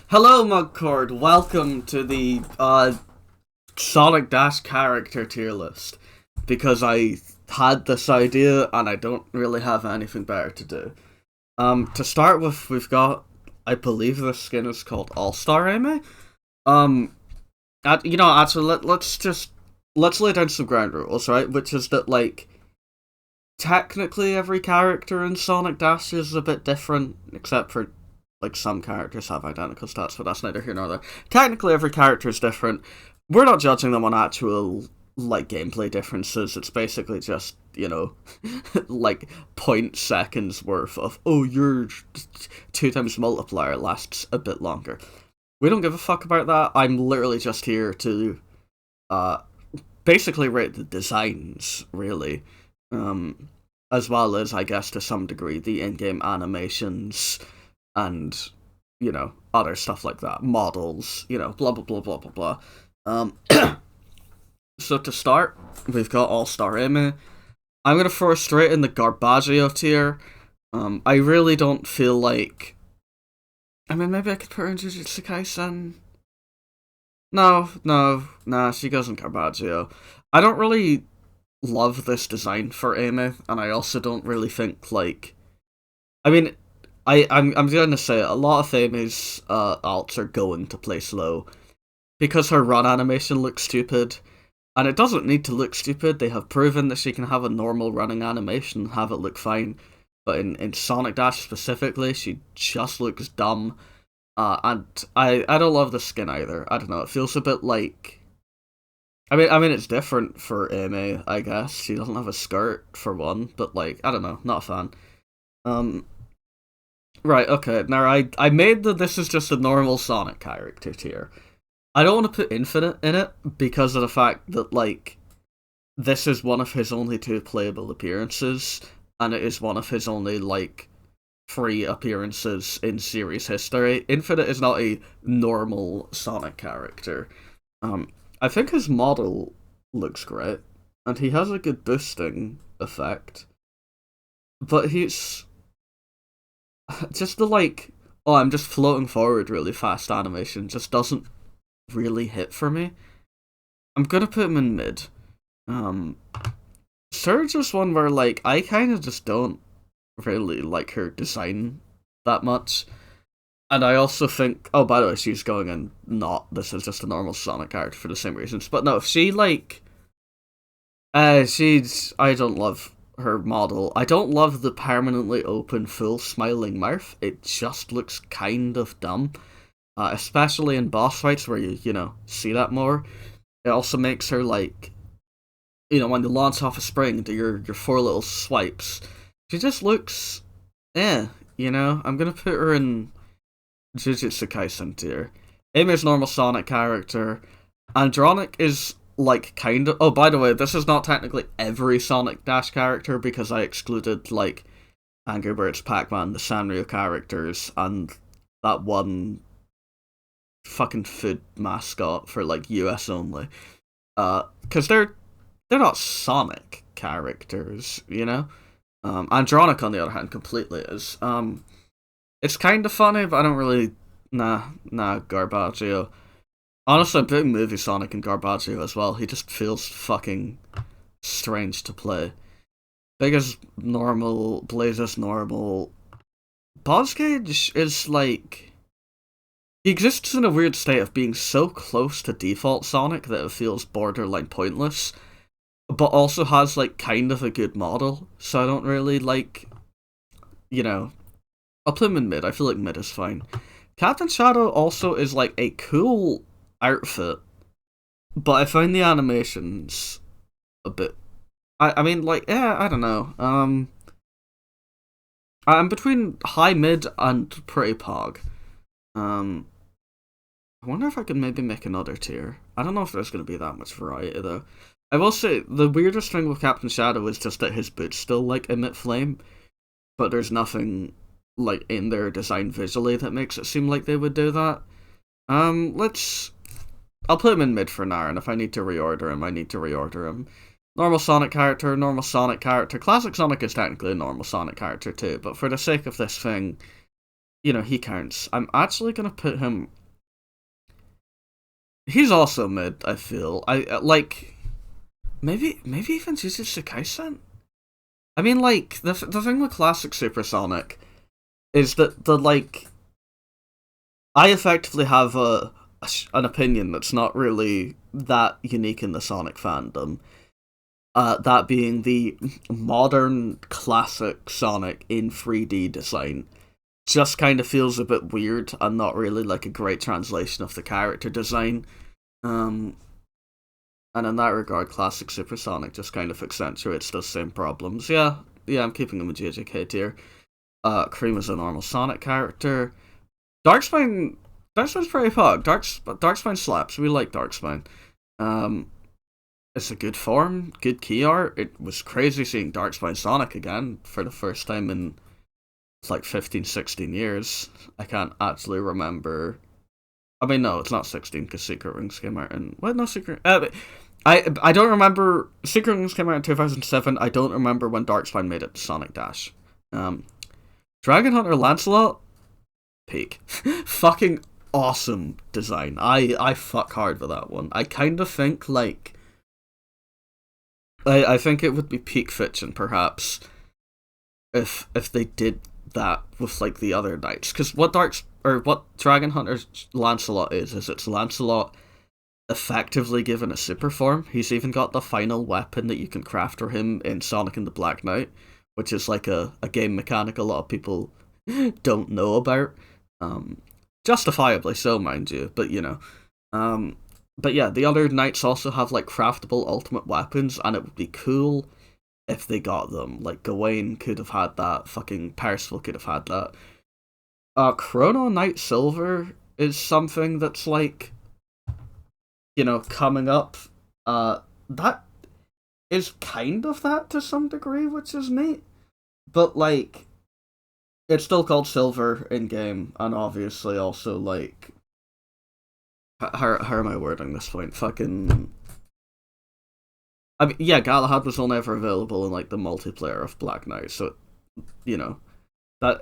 Hello, Mugcord. Welcome to the Sonic Dash character tier list. Because I had this idea and I don't really have anything better to do. To start with, we've got, I believe this skin is called All Star Amy. Um, actually, let's lay down some ground rules, right? Which is that technically every character in Sonic Dash is a bit different, except for some characters have identical stats, but that's neither here nor there. Technically, every character is different. We're not judging them on actual gameplay differences. It's basically just point seconds worth of your two times multiplier lasts a bit longer. We don't give a fuck about that. I'm literally just here to uh basically rate the designs, really, as well as I guess to some degree the in-game animations and other stuff like that, models, blah blah blah blah blah blah. Um, so to start, we've got All Star Amy. I'm gonna throw her straight in the Garbaggio tier. I really don't feel like. I mean, maybe I could put her in Jujutsu Kaisen. No, no, nah. She goes in Garbaggio. I don't really love this design for Amy, and I also don't really think I mean, I'm going to say a lot of Amy's alts are going to play slow because her run animation looks stupid, and it doesn't need to look stupid. They have proven that she can have a normal running animation and have it look fine, but in Sonic Dash specifically, she just looks dumb. And I don't love the skin either. I don't know. It feels a bit like. I mean, it's different for Amy, I guess. She doesn't have a skirt for one, but I don't know, not a fan. Um, Right, okay. Now, I made that this is just a normal Sonic character tier. I don't want to put Infinite in it because of the fact that, this is one of his only two playable appearances, and it is one of his only, three appearances in series history. Infinite is not a normal Sonic character. I think his model looks great, and he has a good boosting effect, but he's just the oh, I'm just floating forward really fast animation just doesn't really hit for me. I'm gonna put him in mid. Um, Surge is one where I kind of just don't really like her design that much, and I also think, oh, by the way, she's going in not this is just a normal Sonic character for the same reasons. But no, if she she's I don't love her model. I don't love the permanently open, full smiling mouth. It just looks kind of dumb, especially in boss fights where you see that more. It also makes her when you launch off a spring, do your four little swipes. She just looks, I'm gonna put her in Jujutsu Kaisen tier. Amy's normal Sonic character. Andronic is kind of. Oh, by the way, this is not technically every Sonic Dash character because I excluded Angry Birds, Pac-Man, the Sanrio characters, and that one fucking food mascot for US only. Because they're not Sonic characters, you know. Andronic, on the other hand, completely is. It's kind of funny, but I don't really. Nah, Garbaggio. Honestly, I'm putting Movie Sonic and Garbaggio as well. He just feels fucking strange to play. Big as normal, Blaze as normal. Bozzcage is he exists in a weird state of being so close to default Sonic that it feels borderline pointless, but also has kind of a good model, so I don't really I'll put him in mid. I feel like mid is fine. Captain Shadow also is a cool outfit, but I find the animations a bit. I mean, I don't know. I'm between high mid and pretty pog. I wonder if I could maybe make another tier. I don't know if there's going to be that much variety though. I will say the weirdest thing with Captain Shadow is just that his boots still emit flame, but there's nothing in their design visually that makes it seem like they would do that. Let's I'll put him in mid for now, and if I need to reorder him, I need to reorder him. Normal Sonic character, normal Sonic character. Classic Sonic is technically a normal Sonic character too, but for the sake of this thing, he counts. I'm actually gonna put him He's also mid. I feel like maybe even Jujutsu Kaisen. I mean, like the thing with classic Supersonic is that the like I effectively have an opinion that's not really that unique in the Sonic fandom. That being the modern classic Sonic in 3D design just kind of feels a bit weird and not really like a great translation of the character design. Um, and in that regard, classic Supersonic just kind of accentuates those same problems. Yeah, I'm keeping him a JJK tier. Cream is a normal Sonic character. Darkspine, Darkspine's pretty pog. Darkspine slaps. We like Darkspine. Um, it's a good form, good key art. It was crazy seeing Darkspine Sonic again for the first time in like 15, 16 years. I can't actually remember. I mean, no, it's not 16 because Secret Rings came out in. What? No, Secret. I don't remember. Secret Rings came out in 2007. I don't remember when Darkspine made it to Sonic Dash. Um, Dragon Hunter Lancelot, peak. Fucking awesome design. I fuck hard with that one. I kind of think like. I think it would be peak fiction perhaps if they did that with like the other knights, because what Dragon Hunter Lancelot is it's Lancelot effectively given a super form. He's even got the final weapon that you can craft for him in Sonic and the Black Knight, which is like a game mechanic a lot of people don't know about. Um, Justifiably so, mind you, but you know. But yeah, the other knights also have like craftable ultimate weapons, and it would be cool if they got them. Like Gawain could have had that, fucking Percival could have had that. Chrono Knight Silver is something that's like, you know, coming up. That is kind of that to some degree, which is neat. But like, it's still called Silver in game, and obviously also like, how am I wording this point? Fucking. I mean, yeah, Galahad was only ever available in like the multiplayer of Black Knight, so you know that.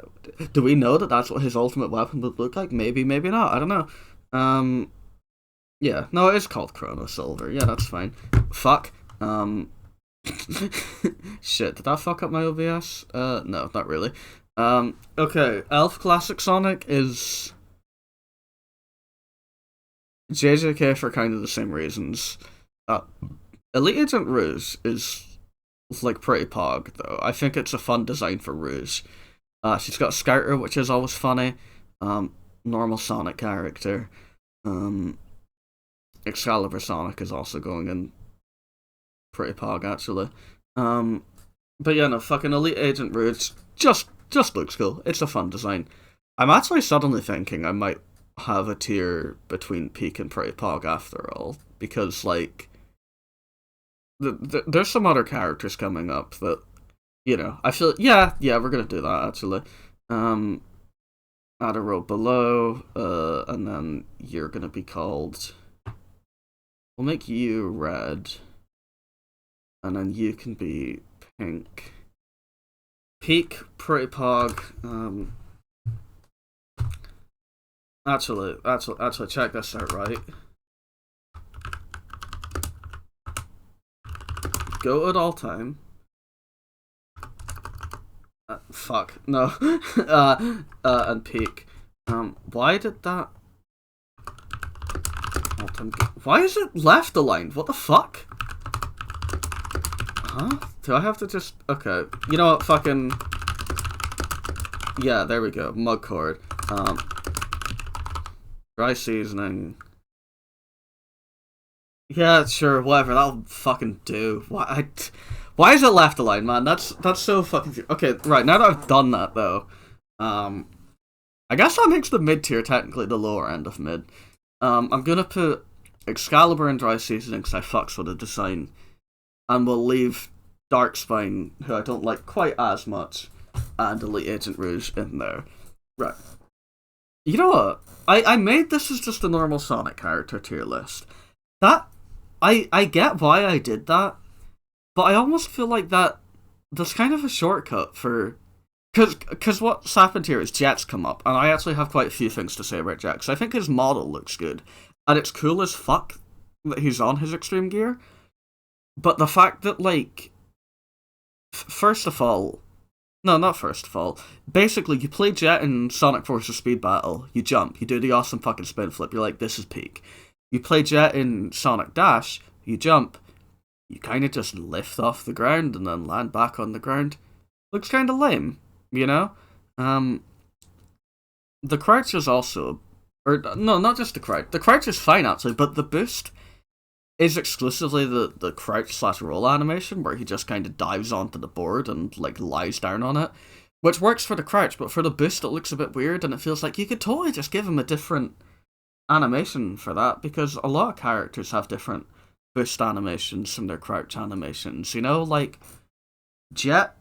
Do we know that that's what his ultimate weapon would look like? Maybe, maybe not. I don't know. Um, yeah, no, it is called Chrono Silver. Yeah, that's fine. Fuck. Shit, did that fuck up my OBS? No, not really. Okay, Elf Classic Sonic is JJK for kind of the same reasons. Uh, Elite Agent Rouge is like pretty pog though. I think it's a fun design for Rouge. She's got Scouter, which is always funny. Normal Sonic character. Excalibur Sonic is also going in pretty pog actually. But yeah, no, fucking Elite Agent Rouge just looks cool. It's a fun design. I'm actually suddenly thinking I might have a tier between Peak and Pretty Pog after all, because like there's some other characters coming up that, you know, I feel yeah we're gonna do that actually. Add a row below, and then you're gonna be called. We'll make you red, and then you can be pink. Peak, Pretty Pog. Actually, check this out, right? Go at all time. Fuck, no. And peak. Why did that... All time... Why is it left aligned? What the fuck? Huh? Do I have to just... Okay, you know what, fucking... Yeah, there we go, mug cord. Dry seasoning. Yeah, sure, whatever. That'll fucking do. Why is it left aligned, man? That's so fucking. Okay, right. Now that I've done that, though, I guess that makes the mid tier technically the lower end of mid. I'm gonna put Excalibur in dry seasoning because I fucks with the design, and we'll leave Darkspine, who I don't like quite as much, and Elite Agent Rouge in there. Right. You know what? I made this as just a normal Sonic character tier list. That I get why I did that, but I almost feel like that's kind of a shortcut for because what's happened here is Jet's come up, and I actually have quite a few things to say about Jet. Because I think his model looks good, and it's cool as fuck that he's on his extreme gear. But the fact that, like, first of all, no, not first of all. Basically, you play Jet in Sonic Forces Speed Battle. You jump. You do the awesome fucking spin flip. You're like, this is peak. You play Jet in Sonic Dash. You jump. You kind of just lift off the ground and then land back on the ground. Looks kind of lame, you know? The crouch is also... Or, no, not just the crouch. The crouch is fine, actually, but the boost is exclusively the crouch slash roll animation where he just kind of dives onto the board and like lies down on it, which works for the crouch, but for the boost it looks a bit weird, and it feels like you could totally just give him a different animation for that, because a lot of characters have different boost animations from their crouch animations, you know, like Jet.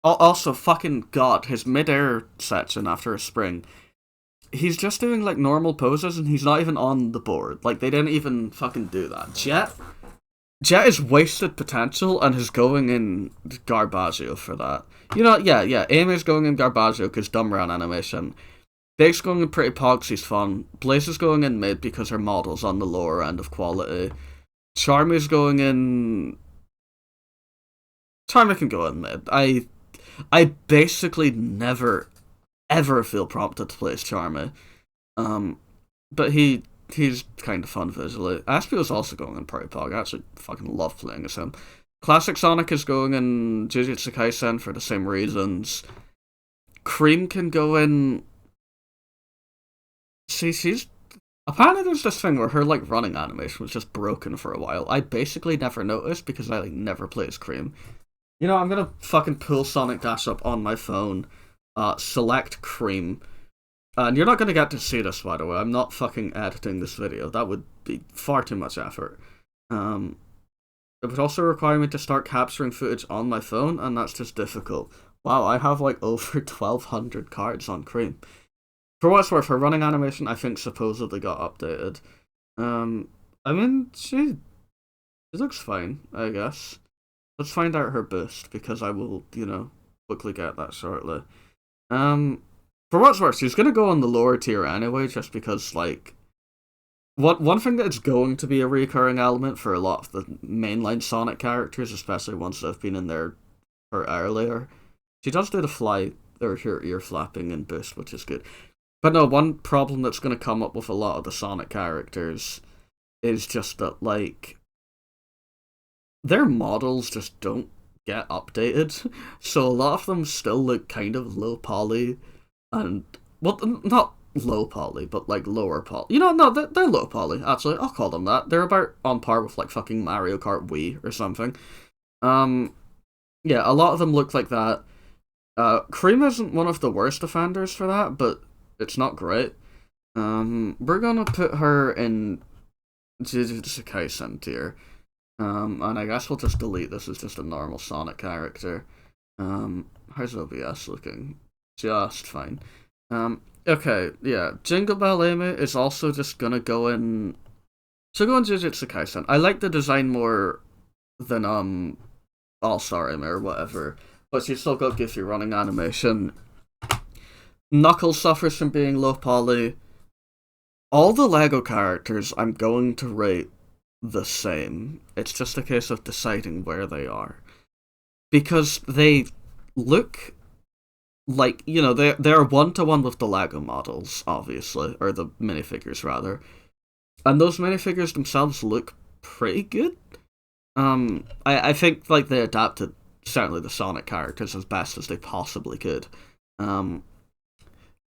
Also, fucking god, his mid-air section after a spring, he's just doing like normal poses and he's not even on the board. Like, they didn't even fucking do that. Jet is wasted potential and is going in Garbaggio for that. You know, yeah. Amy's going in Garbaggio because dumb run animation. Dake's going in Pretty Pog, she's fun. Blaze is going in mid because her model's on the lower end of quality. Charmy's going in... Charmy can go in mid. I basically never ever feel prompted to play as Charmy. But he's kind of fun visually. Aspio is also going in Pretty Pog. I actually fucking love playing as him. Classic Sonic is going in Jujutsu Kaisen for the same reasons. Cream can go in... She's... Apparently there's this thing where her like running animation was just broken for a while. I basically never noticed because I like never play as Cream. You know, I'm gonna fucking pull Sonic Dash up on my phone, select Cream, and you're not gonna get to see this, by the way. I'm not fucking editing this video. That would be far too much effort. It would also require me to start capturing footage on my phone, and that's just difficult. Wow, I have like over 1,200 cards on Cream. For what it's worth, her running animation, I think, supposedly got updated. I mean, she looks fine, I guess. Let's find out her boost, because I will, you know, quickly get that shortly. For what's worth, she's gonna go on the lower tier anyway, just because, like, one thing that's going to be a recurring element for a lot of the mainline Sonic characters, especially ones that have been in there for earlier, she does do the fly, or her ear flapping and boost, which is good. But no, one problem that's going to come up with a lot of the Sonic characters is just that, like, their models just don't get updated. So a lot of them still look kind of low poly, and, well, not low poly, but like lower poly. You know, no, they're low poly, actually. I'll call them that. They're about on par with like fucking Mario Kart Wii or something. Yeah, a lot of them look like that. Cream isn't one of the worst offenders for that, but it's not great. We're gonna put her in Jujutsu Kaisen tier. And I guess we'll just delete this as just a normal Sonic character. How's OBS looking? Just fine. Okay, yeah. Jingle Bell Amy is also just gonna go in... So go in Jujutsu Kaisen. I like the design more than, All-Star Amy or whatever. But she's still got goofy running animation. Knuckles suffers from being low poly. All the LEGO characters I'm going to rate the same. It's just a case of deciding where they are. Because they look like, you know, they're one-to-one with the LEGO models, obviously. Or the minifigures, rather. And those minifigures themselves look pretty good. I think, like, they adapted, certainly the Sonic characters, as best as they possibly could. And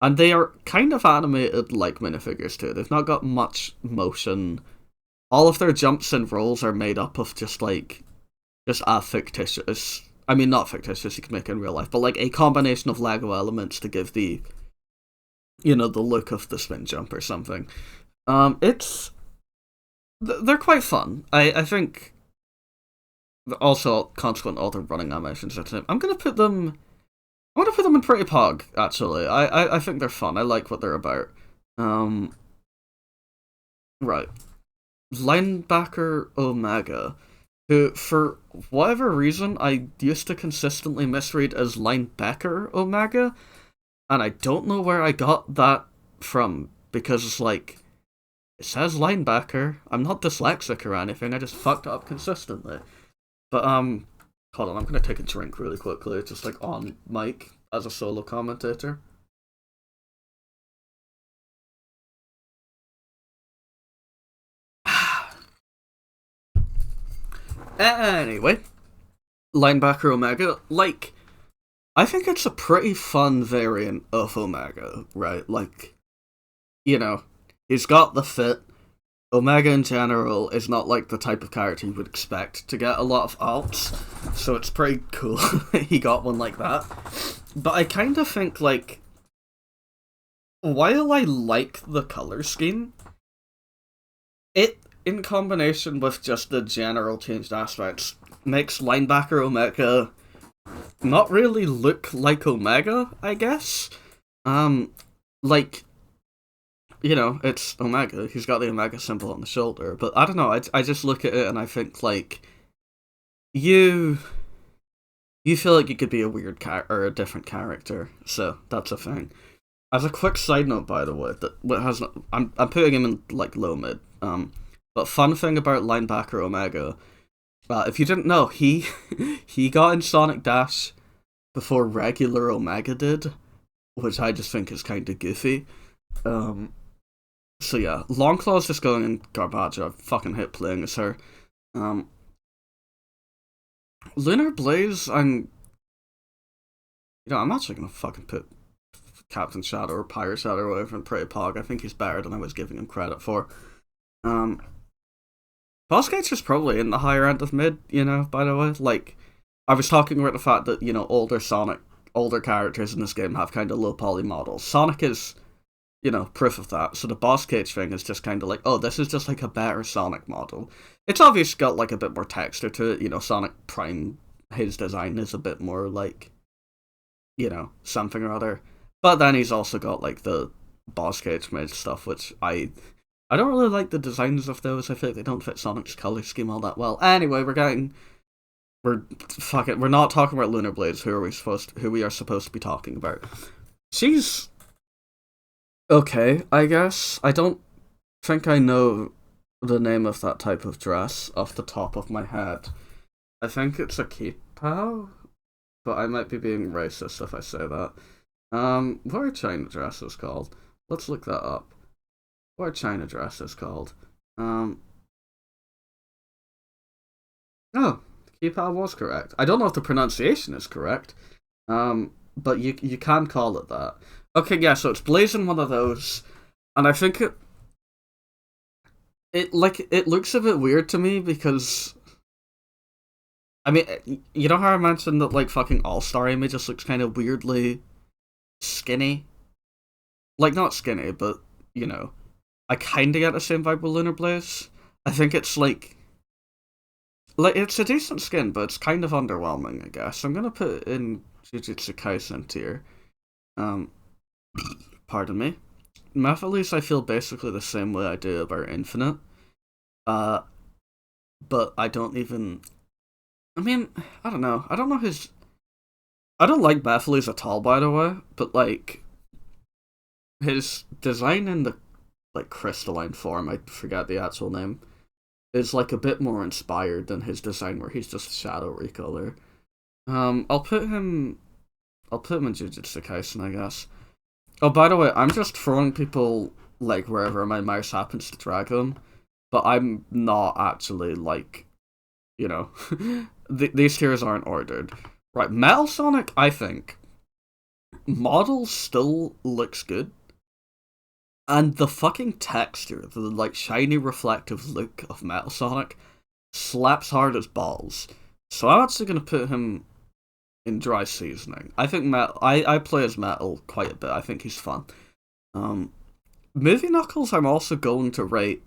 they are kind of animated like minifigures too. They've not got much motion. All of their jumps and rolls are made up of just a fictitious... I mean, not fictitious, you can make it in real life, but like a combination of LEGO elements to give the, you know, the look of the spin jump or something. They're quite fun. I think... Also, consequent all the running animations. I'm gonna put them in Pretty Pog, actually. I think they're fun. I like what they're about. Right. Linebacker Omega, who, for whatever reason, I used to consistently misread as Linebacker Omega, and I don't know where I got that from, because, like, It says linebacker. I'm not dyslexic or anything. I just fucked up consistently. But hold on. I'm gonna take a drink really quickly, just like on mic as a solo commentator. Anyway, linebacker Omega. Like, I think it's a pretty fun variant of Omega, right? Like, you know, he's got the fit. Omega in general is not like the type of character you would expect to get a lot of alts, so it's pretty cool he got one like that. But I kind of think, like, while I like the color scheme, it, in combination with just the general changed aspects, makes linebacker Omega not really look like Omega, I guess. Um, like, it's Omega. He's got the Omega symbol on the shoulder. But I don't know, I just look at it and I think, like, you feel like you could be a weird or a different character. So, that's a thing. As a quick side note, by the way, that what has I'm putting him in, like, low mid. But fun thing about linebacker Omega, if you didn't know, he he got in Sonic Dash before regular Omega did, which I just think is kind of goofy. So yeah, Longclaw's just going in garbage. I fucking hate playing as her. Lunar Blaze, I'm actually gonna fucking put Captain Shadow or Pirate Shadow or whatever in Prey Pog. I think he's better than I was giving him credit for. Boss Gates is probably in the higher end of mid, by the way. Like, I was talking about the fact that, older characters in this game have kind of low poly models. Sonic is, proof of that. So the Boss Cage thing is just kind of like, oh, this is just like a better Sonic model. It's obviously got like a bit more texture to it. Sonic Prime, his design is a bit more like, something or other. But then he's also got like the Boss Cage made stuff, which I don't really like the designs of those. I feel like they don't fit Sonic's color scheme all that well. Anyway, we're not talking about Lunar Blaze, who we are supposed to be talking about. She's okay, I guess. I don't think I know the name of that type of dress off the top of my head. I think it's a kippah, but I might be being racist if I say that. What are China dresses called? Let's look that up. What are China dresses called? Oh, kippah was correct. I don't know if the pronunciation is correct. But you can call it that. Okay, yeah, so it's blazing one of those, and I think it looks a bit weird to me because, I mean, you know how I mentioned that like fucking All-Star Amy just looks kind of weirdly skinny? Like, not skinny, but, I kind of get the same vibe with Lunar Blaze. I think it's like it's a decent skin, but it's kind of underwhelming, I guess. I'm gonna put it in Jujutsu Kaisen tier. Pardon me. Mephiles I feel basically the same way I do about Infinite. But I don't even... I mean, I don't know. I don't know his... I don't like Mephiles at all, by the way, but, like, his design in the, like, crystalline form, I forget the actual name, is, like, a bit more inspired than his design where he's just shadow recolor. I'll put him in Jujutsu Kaisen, I guess. Oh, by the way, I'm just throwing people, like, wherever my mouse happens to drag them, but I'm not actually, like, these tiers aren't ordered. Right, Metal Sonic, I think, model still looks good, and the fucking texture, the, like, shiny reflective look of Metal Sonic slaps hard as balls. So I'm actually going to put him in Dry Seasoning. I think I play as Metal quite a bit. I think he's fun. Movie Knuckles I'm also going to rate...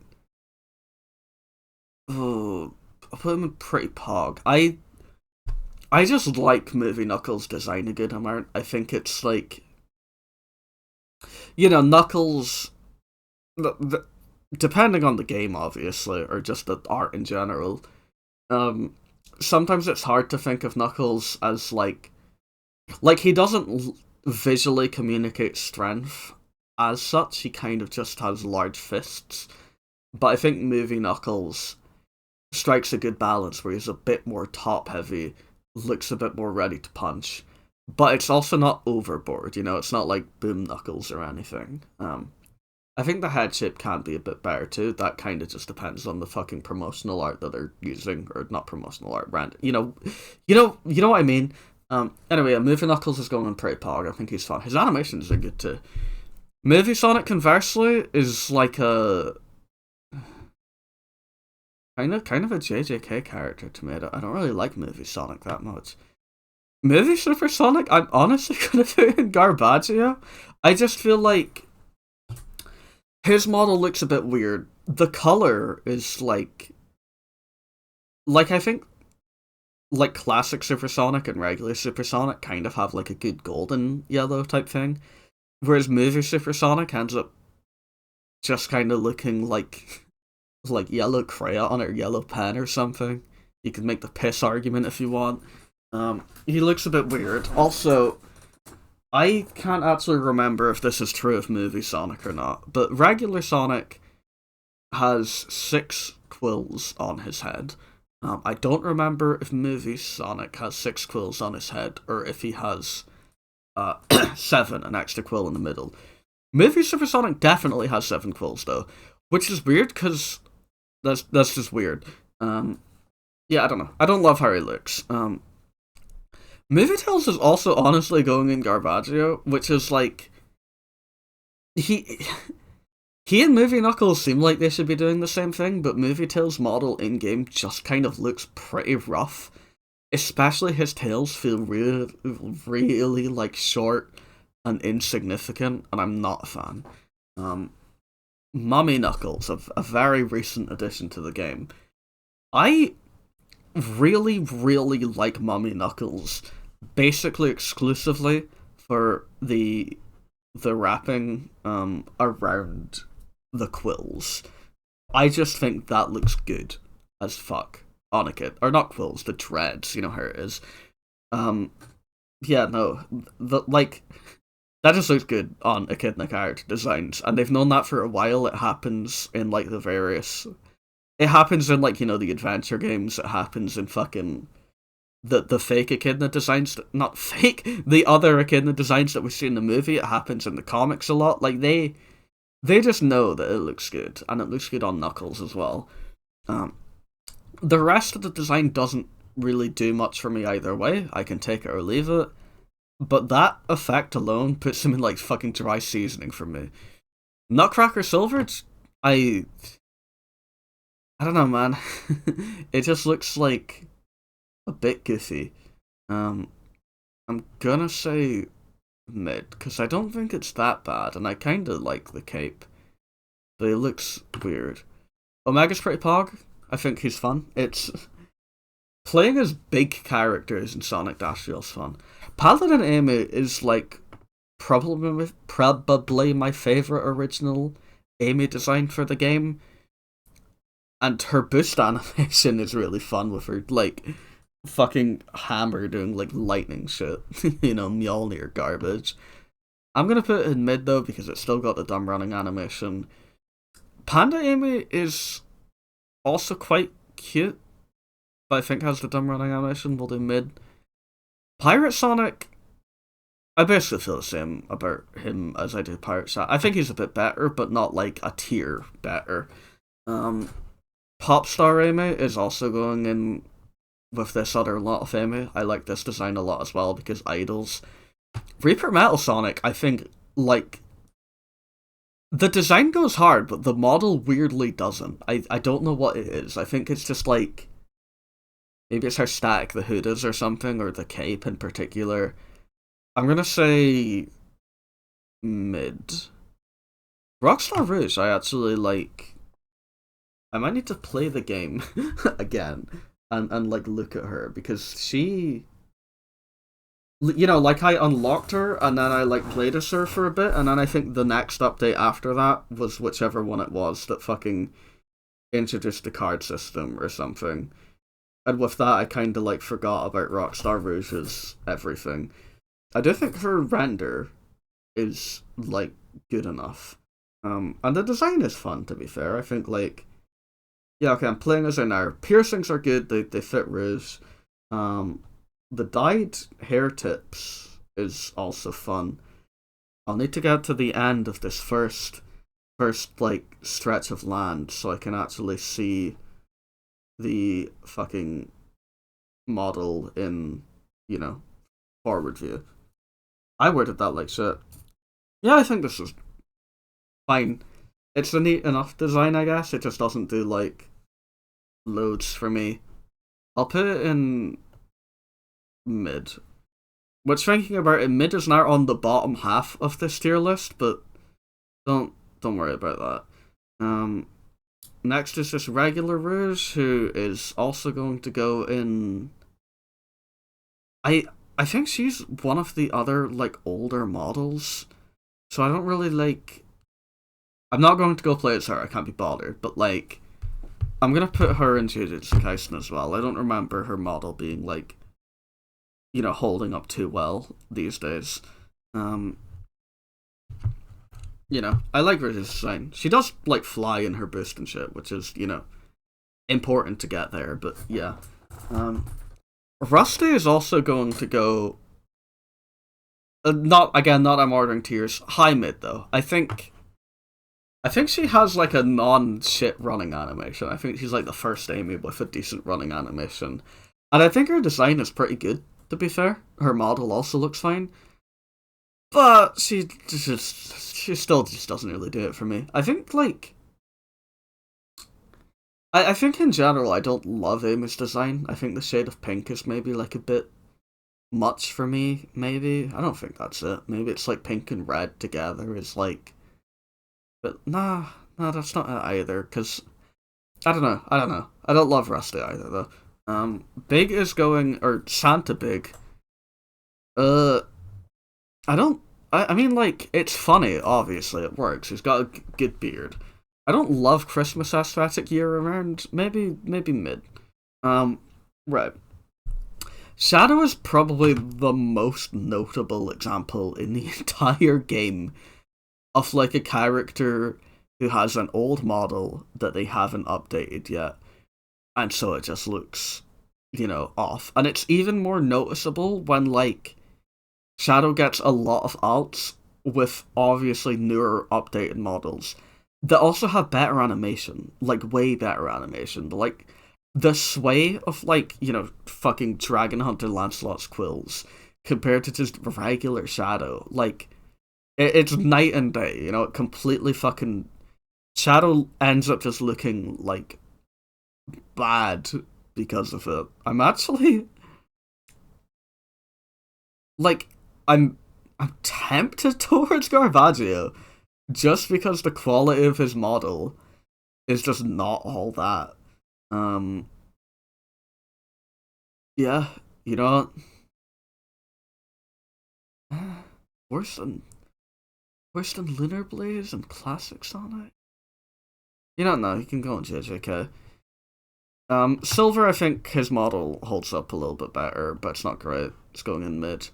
Oh, I'll put him in Pretty Pog. I just like Movie Knuckles' design a good amount. I think it's like... Knuckles... depending on the game, obviously, or just the art in general, sometimes it's hard to think of Knuckles as, like, he doesn't visually communicate strength as such. He kind of just has large fists. but I think Movie Knuckles strikes a good balance where he's a bit more top heavy, looks a bit more ready to punch, but it's also not overboard. It's not like Boom Knuckles or anything. I think the head shape can be a bit better too. That kind of just depends on the fucking promotional art that they're using, or not promotional art, brand. You know what I mean. Anyway, Movie Knuckles is going on pretty pog. I think he's fun. His animations are good too. Movie Sonic, conversely, is like a kind of a JJK character to me. I don't really like Movie Sonic that much. Movie Super Sonic, I'm honestly gonna put in Garbaggio. I just feel like his model looks a bit weird. The color is like I think like classic Super Sonic and regular Super Sonic kind of have like a good golden yellow type thing, whereas Movie Super Sonic ends up just kind of looking like yellow crayon or yellow pen or something. You could make the piss argument if you want. He looks a bit weird. Also, I can't actually remember if this is true of Movie Sonic or not, but regular Sonic has 6 quills on his head. I don't remember if Movie Sonic has 6 quills on his head, or if he has 7, an extra quill in the middle. Movie Super Sonic definitely has 7 quills though, which is weird because that's just weird. Yeah, I don't know. I don't love how he looks. Movie Tales is also honestly going in Garbaggio, which is like he and Movie Knuckles seem like they should be doing the same thing, but Movie Tales' model in game just kind of looks pretty rough. Especially his tails feel really, really like short and insignificant, and I'm not a fan. Mummy Knuckles, a very recent addition to the game. I really, really like Mummy Knuckles, basically exclusively for the wrapping around the quills. I just think that looks good as fuck on a kid, or not quills, the dreads. You know how it is. Yeah, no, that just looks good on Echidna character designs, and they've known that for a while. It happens in like the various. It happens in like the adventure games. It happens in fucking the fake Echidna designs, not fake, the other Echidna designs that we see in the movie. It happens in the comics a lot. Like they just know that it looks good, and it looks good on Knuckles as well. The rest of the design doesn't really do much for me either way. I can take it or leave it. But that effect alone puts him in like fucking dry seasoning for me. Nutcracker Silver, I don't know, man. It just looks like a bit goofy. I'm gonna say mid, because I don't think it's that bad, and I kinda like the cape. But it looks weird. Omega's pretty pog. I think he's fun. It's playing as big characters in Sonic Dash feels fun. Paladin Amy is like probably my favorite original Amy design for the game, and her boost animation is really fun with her like fucking hammer doing like lightning shit. Mjolnir garbage. I'm gonna put it in mid though because it's still got the dumb running animation. Panda Amy is also quite cute, but I think has the dumb running animation. We'll do mid. Pirate Sonic, I basically feel the same about him as I do Pirate Sonic. I think he's a bit better, but not like a tier better. Popstar Amy is also going in with this other lot of Amy. I like this design a lot as well because idols. Reaper Metal Sonic, I think, like, the design goes hard, but the model weirdly doesn't. I don't know what it is. I think it's just like, maybe it's how static the hood is or something, or the cape in particular. I'm gonna say mid. Rockstar Rouge, I actually like. I might need to play the game again and like look at her because she, like I unlocked her and then I like played as her for a bit, and then I think the next update after that was whichever one it was that fucking introduced the card system or something. And with that, I kind of like forgot about Rockstar Rouge's everything. I do think her render is like good enough. And the design is fun, to be fair. I think, like, yeah, okay, I'm playing as her now. Piercings are good, they fit Rouge. Um, the dyed hair tips is also fun. I'll need to get to the end of this first like stretch of land so I can actually see the fucking model in, you know, forward view. I worded that like shit. Yeah, I think this is fine. It's a neat enough design, I guess. It just doesn't do like loads for me. I'll put it in mid. Which, thinking about it, mid is now on the bottom half of this tier list, but don't don't worry about that. Next is this regular Rouge, who is also going to go in. I think she's one of the other like older models, so I don't really like. I'm not going to go play as her. I can't be bothered, but like, I'm gonna put her in Jujutsu Kaisen as well. I don't remember her model being like, holding up too well these days. Um, I like her design. She does like fly in her boost and shit, which is important to get there. But yeah, Rusty is also going to go. Not again. Not I'm ordering tiers. High mid though. I think she has like a non-shit running animation. I think she's like the first Amy with a decent running animation. And I think her design is pretty good, to be fair. Her model also looks fine. But she still just doesn't really do it for me. I think like I think in general I don't love Amy's design. I think the shade of pink is maybe like a bit much for me, maybe. I don't think that's it. Maybe it's like pink and red together is like, but nah, that's not it either. Because I don't know. I don't love Rusty either though. Big is going or Santa Big. Uh, I don't. I mean, like it's funny. Obviously, it works. He's got a good beard. I don't love Christmas aesthetic year around. Maybe mid. Right. Shadow is probably the most notable example in the entire game of like a character who has an old model that they haven't updated yet, and so it just looks, off. And it's even more noticeable when like Shadow gets a lot of alts with obviously newer updated models that also have better animation, like way better animation. But like the sway of like, fucking Dragon Hunter Lancelot's quills compared to just regular Shadow, like it's night and day, it completely fucking Shadow ends up just looking like bad because of it. I'm actually like I'm I'm tempted towards Garbaggio just because the quality of his model is just not all that. Um yeah, you know what? Worse than Lunar Blaze and Classic Sonic? You don't know, you can go on JJK. Silver, I think his model holds up a little bit better, but it's not great. It's going in mid.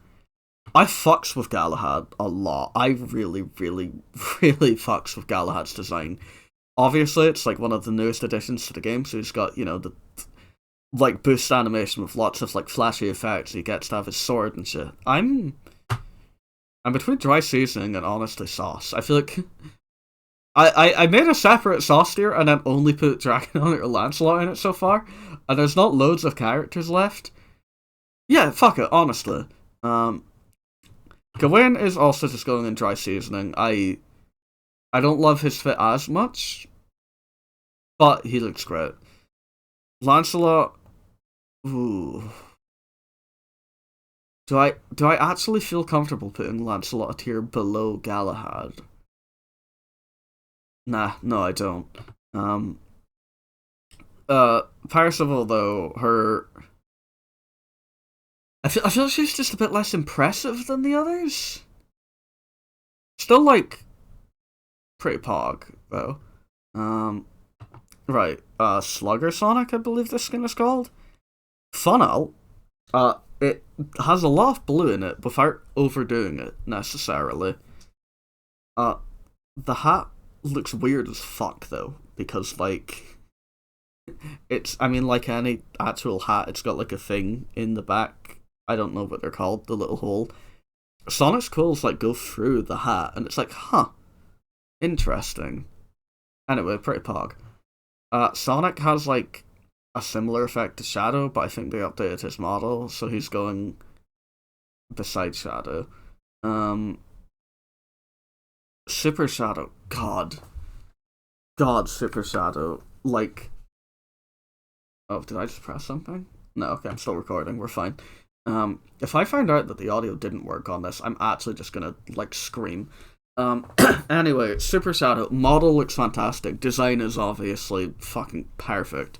I fucks with Galahad a lot. I really, really, really fucks with Galahad's design. Obviously, it's like one of the newest additions to the game, so he's got, the like boost animation with lots of like flashy effects. He gets to have his sword and shit. I'm between dry seasoning and honestly sauce. I feel like I made a separate sauce tier and then only put Dragon Hunter Lancelot in it so far, and there's not loads of characters left. Yeah, fuck it, honestly. Gawain is also just going in dry seasoning. I don't love his fit as much, but he looks great. Lancelot, ooh. Do I actually feel comfortable putting Lancelot a tier below Galahad? Nah, no, I don't. Um, Parzival though, I feel like she's just a bit less impressive than the others. Still like pretty pog though. Right. Slugger Sonic, I believe this skin is called. Fun out. It has a lot of blue in it without overdoing it necessarily. Uh, the hat looks weird as fuck though, because like it's, I mean, like any actual hat, it's got like a thing in the back. I don't know what they're called, the little hole. Sonic's quills like go through the hat, and it's like, huh, interesting. Anyway, pretty pog. Sonic has like a similar effect to Shadow, but I think they updated his model, so he's going beside Shadow. Um, Super Shadow, God, Super Shadow, like, oh, did I just press something? No, okay, I'm still recording. We're fine. If I find out that the audio didn't work on this, I'm actually just gonna like scream. Anyway, Super Shadow model looks fantastic. Design is obviously fucking perfect.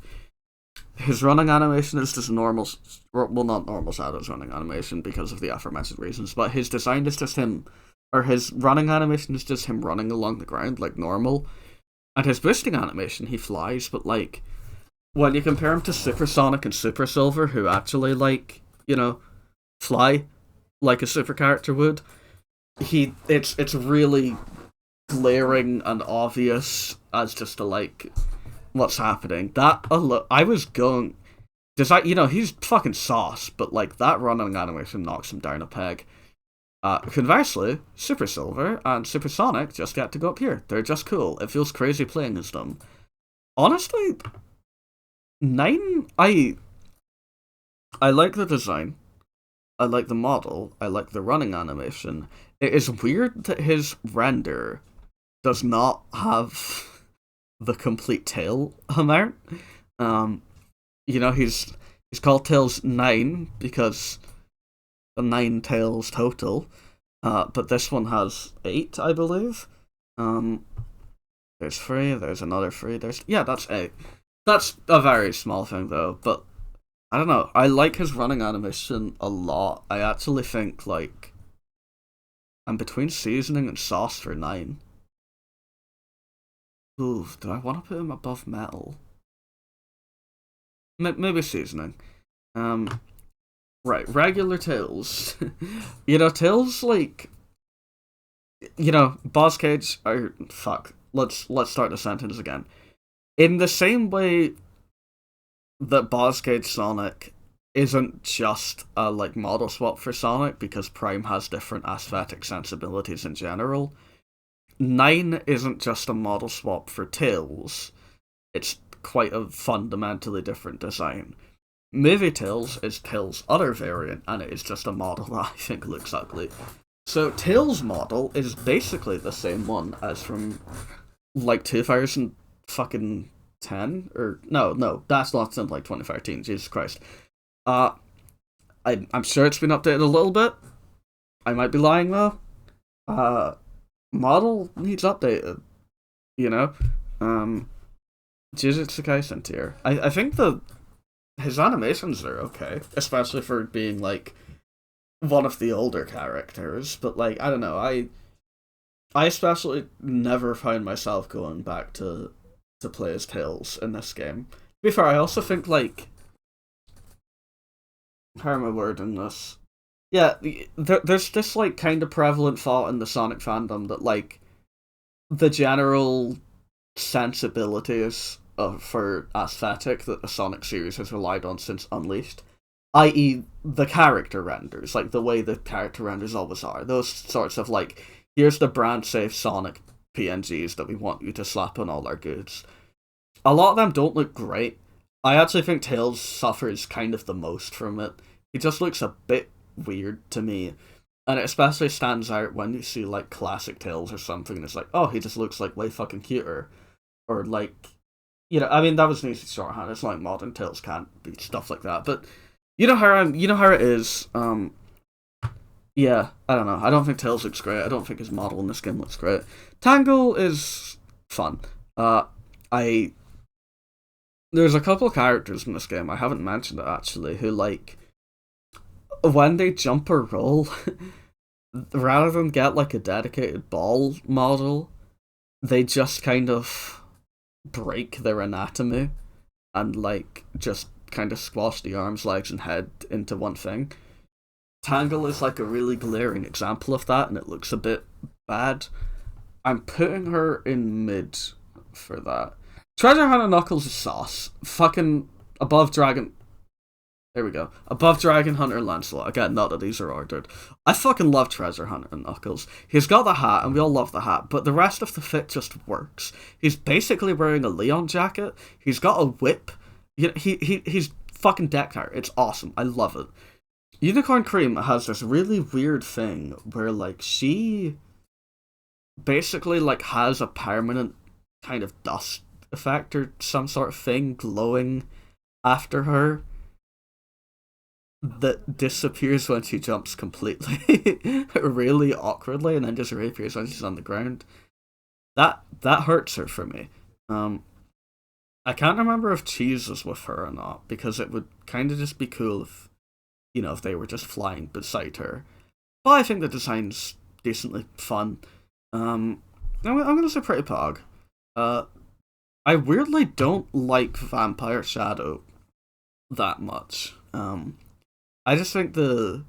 His running animation is just normal. Well, not normal Shadow's running animation because of the aforementioned reasons, but his design is just him, or his running animation is just him running along the ground like normal. And his boosting animation, he flies, but like when you compare him to Super Sonic and Super Silver, who actually like, you know, fly like a super character would, it's really glaring and obvious as just to like what's happening. I was going, you know, he's fucking sauce, but like that running animation knocks him down a peg. Conversely, Super Silver and Super Sonic just get to go up here. They're just cool. It feels crazy playing as them. Honestly, 9, I like the design. I like the model. I like the running animation. It is weird that his render does not have the complete tail amount. You know, he's called Tails 9 because the 9 tails total. But this one has 8, I believe. There's 3, there's another 3, that's 8. That's a very small thing though, but I don't know. I like his running animation a lot. I actually think like I'm between seasoning and sauce for 9. Ooh, do I want to put him above metal? Maybe seasoning. Right, regular Tails. You know, Tails like, you know, Boss Cage. Or fuck. Let's start the sentence again. In the same way that Boss Cage Sonic isn't just a like model swap for Sonic because Prime has different aesthetic sensibilities in general, 9 isn't just a model swap for Tails. It's quite a fundamentally different design. Movie Tails is Tails' other variant, and it is just a model that I think looks ugly. So Tails' model is basically the same one as from like 2000 fucking 10 or no, that's not something like 2013. Jesus Christ. I'm sure it's been updated a little bit. I might be lying though. Model needs updated. You know, Jujutsu Kaisen tier. I think his animations are okay, especially for being like one of the older characters. But like I don't know, I especially never found myself going back to play as Tails in this game. To be fair, I also think like, how am I wording this? Yeah, there's this like kind of prevalent thought in the Sonic fandom that like the general sensibilities for aesthetic that the Sonic series has relied on since Unleashed, i.e. the character renders, like the way the character renders always are, those sorts of like, here's the brand safe Sonic PNGs that we want you to slap on all our goods. A lot of them don't look great. I actually think Tails suffers kind of the most from it. He just looks a bit weird to me. And it especially stands out when you see like classic Tails or something and it's like, oh, he just looks like way fucking cuter. Or like, you know, I mean that was an easy shorthand. It's like modern Tails can't be stuff like that. But you know how it is. Yeah, I don't know. I don't think Tails looks great. I don't think his model in this game looks great. Tangle is fun. There's a couple of characters in this game, I haven't mentioned it actually, who like, when they jump or roll, rather than get like a dedicated ball model, they just kind of break their anatomy and like just kind of squash the arms, legs, and head into one thing. Tangle is like a really glaring example of that, and it looks a bit bad. I'm putting her in mid for that. Treasure Hunter Knuckles is sauce. Fucking above Dragon. There we go. Above Dragon Hunter Lancelot. Again, not that these are ordered. I fucking love Treasure Hunter Knuckles. He's got the hat, and we all love the hat, but the rest of the fit just works. He's basically wearing a Leon jacket. He's got a whip. He's fucking decked out. It's awesome. I love it. Unicorn Cream has this really weird thing where, like, she basically, like, has a permanent kind of dust effect or some sort of thing glowing after her that disappears when she jumps completely, really awkwardly, and then just reappears when she's on the ground. That hurts her for me. I can't remember if Cheese was with her or not, because it would kind of just be cool if, if they were just flying beside her. But I think the design's decently fun. I'm gonna say Pretty Pog. I weirdly don't like Vampire Shadow that much. I just think the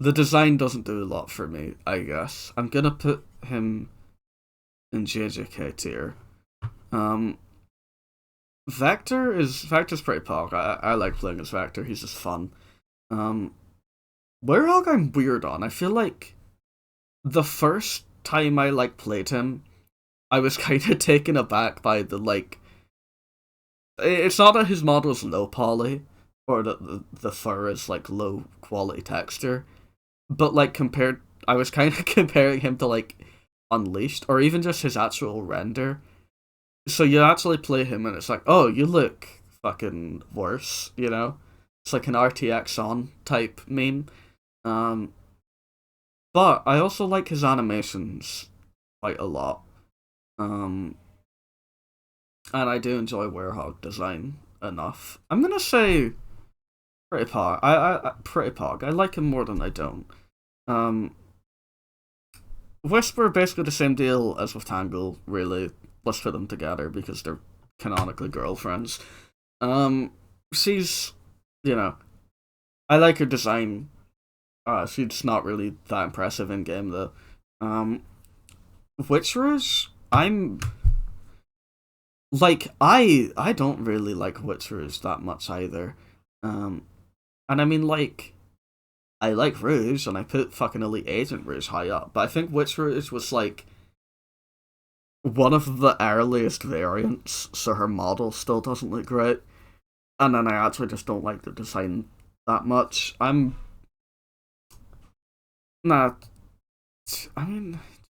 design doesn't do a lot for me, I guess. I'm gonna put him in JJK tier. Vector's pretty pog. I like playing as Vector, he's just fun. Werehog I'm weird on. I feel like the first time I played him, I was kind of taken aback by the it's not that his model is low poly, or the fur is low quality texture, but I was kind of comparing him to Unleashed, or even just his actual render. So you actually play him and it's like, oh, you look fucking worse, It's like an RTX on type meme. But I also like his animations quite a lot. And I do enjoy Werehog design enough. I'm gonna say Pretty Pog. Pretty Pog. I like him more than I don't. Whisper, basically the same deal as with Tangle, really. Let's put them together because they're canonically girlfriends. She's, I like her design. She's not really that impressive in game though. Witch Rouge, I don't really like Witch Rouge that much either. And I mean I like Rouge and I put fucking Elite Agent Rouge high up, but I think Witch Rouge was one of the earliest variants, so her model still doesn't look great. And then I actually just don't like the design that much. I mean,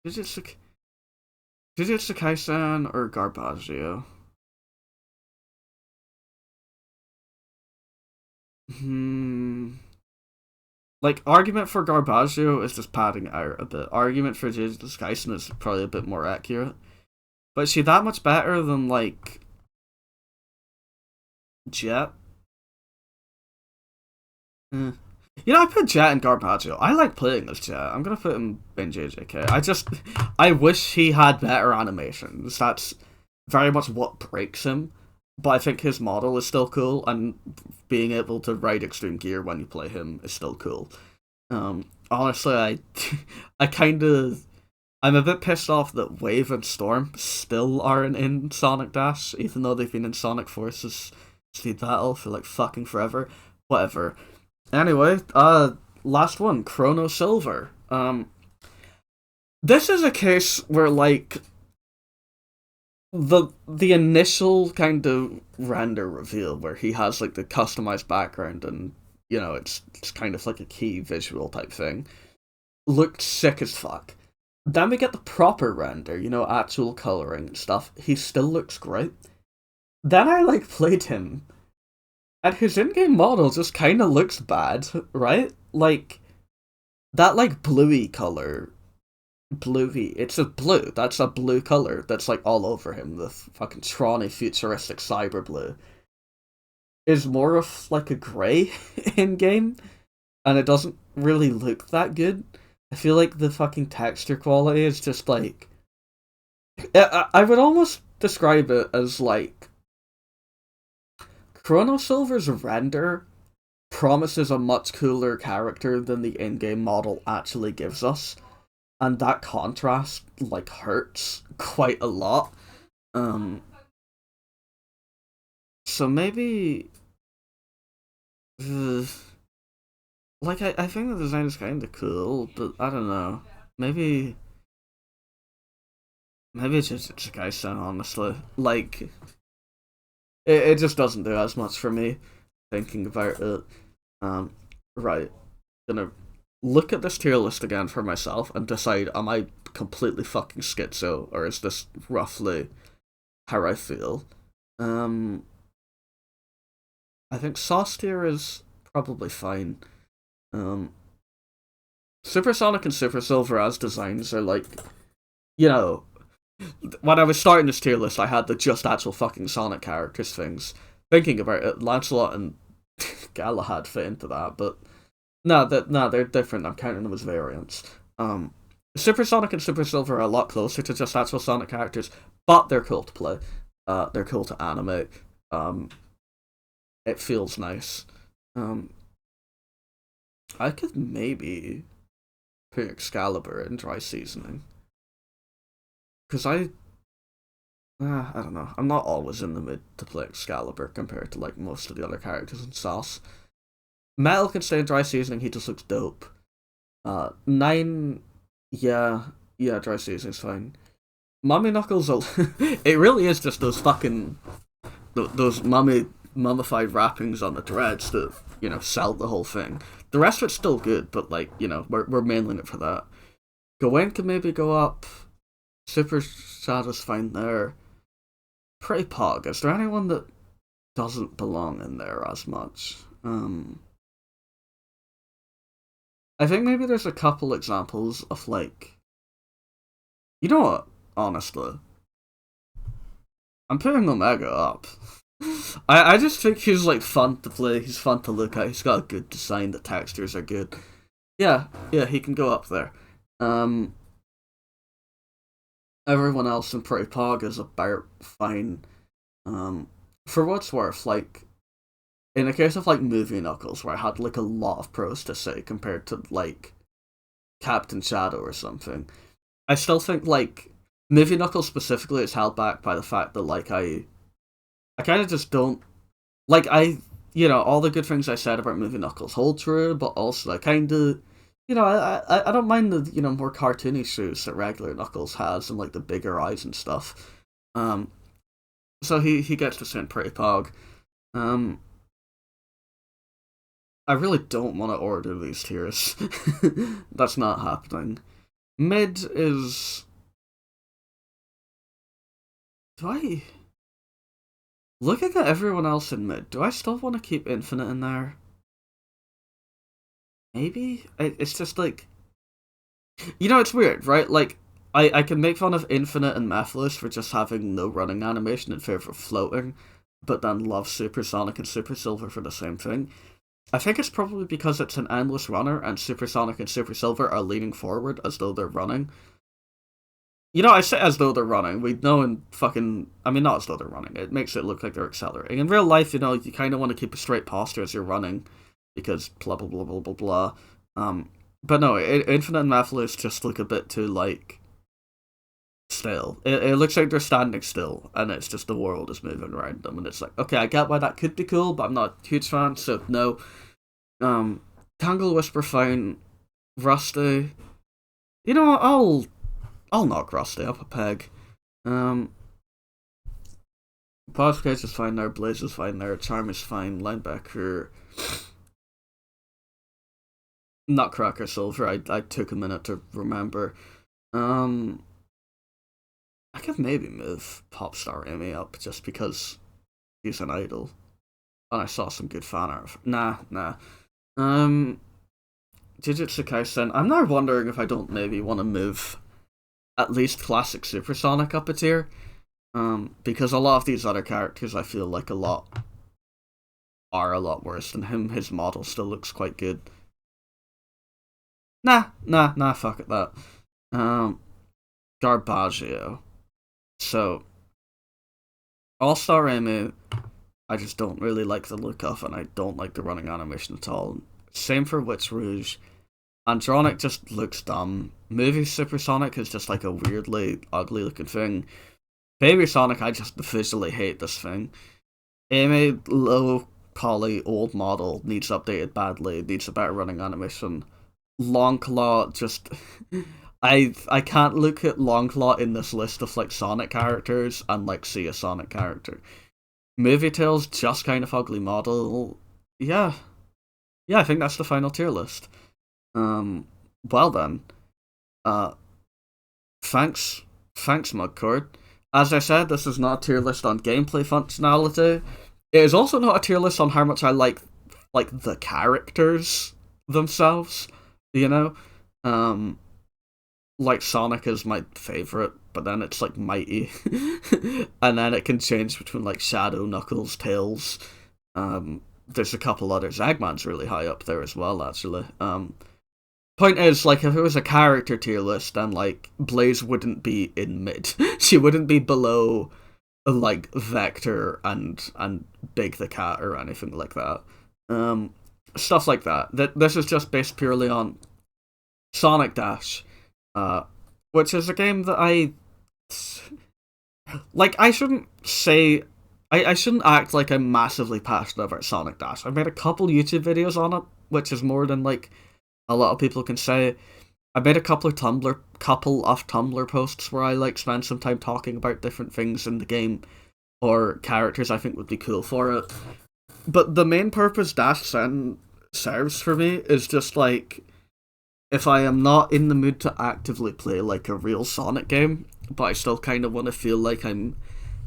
Jujutsu Kaisen or Garbaggio? Argument for Garbaggio is just padding out a bit. Argument for Jujutsu Kaisen is probably a bit more accurate. But is she that much better than, Jet? I put Jet in Garbaggio. I like playing as Jet. I'm gonna put him in JJK. I wish he had better animations. That's very much what breaks him. But I think his model is still cool, and being able to ride extreme gear when you play him is still cool. Honestly, I'm a bit pissed off that Wave and Storm still aren't in Sonic Dash, even though they've been in Sonic Forces Speed Battle for fucking forever. Whatever. Anyway, last one, Chrono Silver. This is a case where the initial kind of render reveal where he has the customized background and it's kind of a key visual type thing looked sick as fuck. Then we get the proper render, actual coloring and stuff. He still looks great. Then I played him, and his in-game model just kind of looks bad, right? That bluey color, bluey. It's a blue. That's a blue color that's all over him. The fucking Tronny futuristic cyber blue is more of a gray in game, and it doesn't really look that good. I feel the fucking texture quality is just I would almost describe it as Chrono Silver's render promises a much cooler character than the in-game model actually gives us. and that contrast like hurts quite a lot. Um, so maybe, uh, like I think the design is kind of cool, but I don't know. Maybe maybe it's a guy son, honestly. Like it just doesn't do as much for me thinking about it. Um, right, gonna look at this tier list again for myself and decide: am I completely fucking schizo, or is this roughly how I feel? Um, I think sauce tier is probably fine. Um, Supersonic and Super Silver as designs are like, you know, when I was starting this tier list, I had the just actual fucking Sonic characters things. Thinking about it, Lancelot and Galahad fit into that, but no, they're different. I'm counting them as variants. Um, Super Sonic and Super Silver are a lot closer to just actual Sonic characters, but they're cool to play. They're cool to animate. Um, it feels nice. Um, I could maybe put Excalibur in dry seasoning because I don't know. I'm not always in the mood to play Excalibur compared to like most of the other characters in Sauce. Metal can stay in dry seasoning. He just looks dope. Nine, yeah, yeah, dry seasoning's fine. Mummy Knuckles, it really is just those fucking those mummified wrappings on the dreads that sell the whole thing. The rest of it's still good, but like we're mainly it for that. Gawain can maybe go up. Super satisfying there. Pretty Pog. Is there anyone that doesn't belong in there as much? I think maybe there's a couple examples of like, you know what? Honestly, I'm putting Omega up. I just think he's like fun to play. He's fun to look at. He's got a good design. The textures are good. Yeah, yeah, he can go up there. Um, Everyone else in Pretty Pog is about fine. Um, for what's worth, like in the case of like Movie Knuckles, where I had like a lot of pros to say compared to like Captain Shadow or something, I still think like Movie Knuckles specifically is held back by the fact that like I kind of just don't like all the good things I said about Movie Knuckles hold true, but also I kind of I don't mind the more cartoony shoes that regular Knuckles has and like the bigger eyes and stuff. Um, so he gets to send Pretty Pog. Um, I really don't want to order these tiers. That's not happening. Mid is. Do I. Looking at everyone else in mid, do I still want to keep Infinite in there? Maybe? It's just like. It's weird, right? Like, I can make fun of Infinite and Mephiles for just having no running animation in favor of floating, but then love Super Sonic and Super Silver for the same thing. I think it's probably because it's an endless runner and Super Sonic and Super Silver are leaning forward as though they're running. I say as though they're running. We know in fucking. I mean, not as though they're running. It makes it look like they're accelerating. In real life, you kind of want to keep a straight posture as you're running because blah, blah, blah, blah, blah, blah. But no, Infinite and Mephiles just look a bit too, like, still. It looks like they're standing still and it's just the world is moving around them. And it's like, okay, I get why that could be cool, but I'm not a huge fan, so no. Tangle Whisper fine. Rusty. I'll knock Rusty up a peg. Um, Podcast is fine there. Blaze is fine there. Charm is fine. Linebacker. Nutcracker Silver. I took a minute to remember. Um, I could maybe move Popstar Amy up just because he's an idol, and I saw some good fan art. Nah. Um, Jujutsu Kaisen. I'm now wondering if I don't maybe want to move at least Classic Supersonic up a tier. Because a lot of these other characters I feel like are a lot worse than him. His model still looks quite good. Nah, fuck it, that. Um, Garbaggio. So, All Star Amy, I just don't really like the look of, and I don't like the running animation at all. Same for Witch Rouge. Andronic just looks dumb. Movie Supersonic is just like a weirdly ugly looking thing. Baby Sonic, I just visually hate this thing. Amy, low poly, old model, needs updated badly, needs a better running animation. Longclaw just I can't look at Longclaw in this list of like Sonic characters and like see a Sonic character. Movie Tails, just kind of ugly model. Yeah. Yeah, I think that's the final tier list. Well then. Uh thanks Mudcord. As I said, this is not a tier list on gameplay functionality. It is also not a tier list on how much I like the characters themselves, you know? Like Sonic is my favorite, but then it's like Mighty. And then it can change between like Shadow, Knuckles, Tails. There's a couple others. Eggman's really high up there as well, actually. Point is, like, if it was a character tier list, then like Blaze wouldn't be in mid. She wouldn't be below like Vector and Big the Cat or anything like that. Stuff like that. This is just based purely on Sonic Dash, which is a game that I shouldn't say. I shouldn't act like I'm massively passionate about Sonic Dash. I've made a couple YouTube videos on it, which is more than like a lot of people can say. I made a couple of Tumblr posts where I like spend some time talking about different things in the game or characters I think would be cool for it. But the main purpose Dash serves for me is just like if I am not in the mood to actively play like a real Sonic game, but I still kind of want to feel like I'm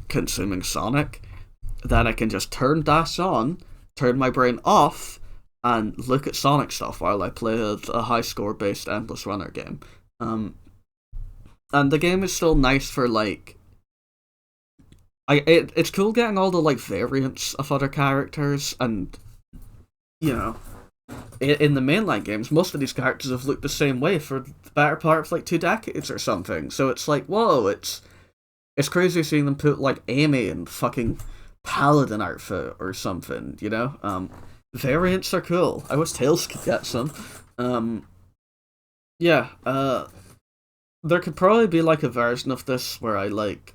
consuming Sonic, then I can just turn Dash on, turn my brain off, and look at Sonic stuff while I play a high score based endless runner game. And the game is still nice for like it's cool getting all the like variants of other characters, and you know, in the mainline games most of these characters have looked the same way for the better part of like 2 decades or something. So it's like, whoa, it's crazy seeing them put like Amy in fucking paladin outfit or something, you know? Variants are cool. I wish Tails could get some. Yeah, there could probably be like a version of this where I like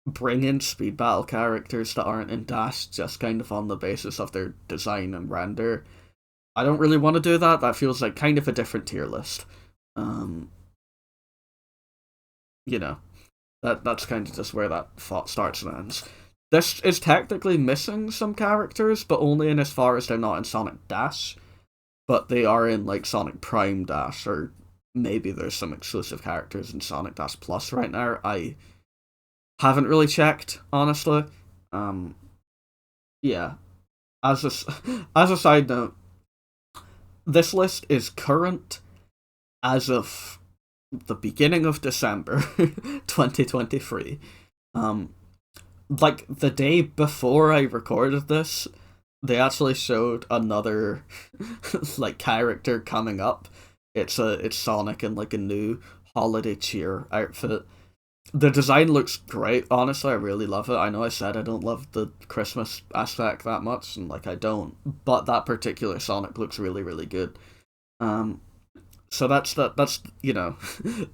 bring in speed battle characters that aren't in Dash just kind of on the basis of their design and render. I don't really want to do that. That feels like kind of a different tier list. You know, that's kind of just where that thought starts and ends. This is technically missing some characters, but only in as far as they're not in Sonic Dash. But they are in like Sonic Prime Dash, or maybe there's some exclusive characters in Sonic Dash Plus right now. I haven't really checked, honestly. Yeah. As as a side note, this list is current as of the beginning of December 2023. Like the day before I recorded this, they actually showed another like character coming up. It's Sonic in like a new holiday cheer outfit. The design looks great, honestly. I really love it. I know I said I don't love the Christmas aspect that much, and like I don't, but that particular Sonic looks really, really good. So that's you know,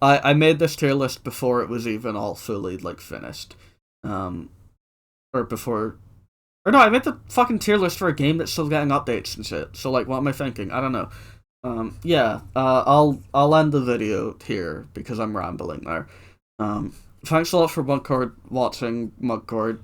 I made this tier list before it was even all fully like finished. Or before, or no, I made the fucking tier list for a game that's still getting updates and shit. So like, what am I thinking? I don't know. Yeah. I'll end the video here because I'm rambling there. Thanks a lot for Mudcord watching, Mudcord.